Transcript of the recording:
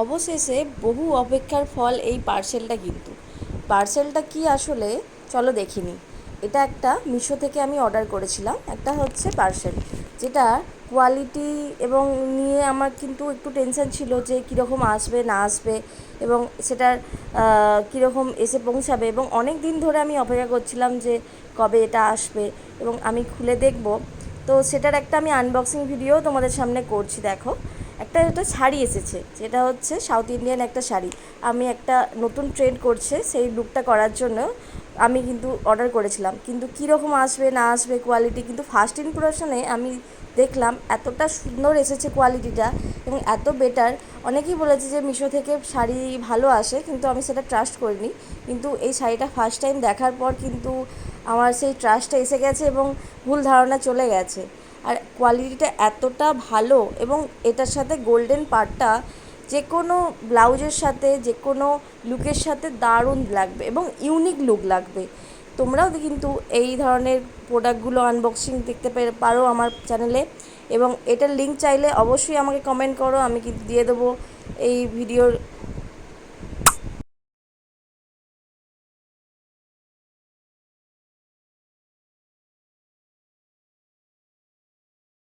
অবশেষে বহু অপেক্ষার ফল এই পার্সেলটা, কিন্তু পার্সেলটা কি আসলে চলো দেখিনি। এটা একটা মিশো থেকে আমি অর্ডার করেছিলাম, একটা হচ্ছে পার্সেল, যেটা কোয়ালিটি এবং নিয়ে আমার কিন্তু একটু টেনশন ছিল যে কীরকম আসবে না আসবে, এবং সেটার কীরকম এসে পৌঁছাবে, এবং অনেক দিন ধরে আমি অপেক্ষা করছিলাম যে কবে এটা আসবে এবং আমি খুলে দেখব। তো সেটার একটা আমি আনবক্সিং ভিডিও তোমাদের সামনে করছি। দেখো, একটা শাড়ি এসেছে, যেটা হচ্ছে সাউথ ইন্ডিয়ান একটা শাড়ি। আমি একটা নতুন ট্রেন্ড করছে সেই লুকটা করার জন্য আমি কিন্তু অর্ডার করেছিলাম, কিন্তু কীরকম আসবে না আসবে কোয়ালিটি, কিন্তু ফার্স্ট ইমপ্রেশনে আমি দেখলাম এতটা সুন্দর এসেছে কোয়ালিটিটা এবং এত বেটার। অনেকেই বলেছে যে মিশো থেকে শাড়ি ভালো আসে, কিন্তু আমি সেটা ট্রাস্ট করিনি। কিন্তু এই শাড়িটা ফার্স্ট টাইম দেখার পর কিন্তু আমার সেই ট্রাস্টটা এসে গেছে এবং ভুল ধারণা চলে গেছে। আর কোয়ালিটিটা এতটা ভালো, এবং এটার সাথে গোল্ডেন পাড়টা যে কোনো ব্লাউজের সাথে যে কোনো লুকের সাথে দারুণ লাগবে এবং ইউনিক লুক লাগবে। তোমরাও কিন্তু এই ধরনের প্রোডাক্টগুলো আনবক্সিং দেখতে পারো আমার চ্যানেলে, এবং এটার লিঙ্ক চাইলে অবশ্যই আমাকে কমেন্ট করো, আমি কিন্তু দিয়ে দেবো এই ভিডিওর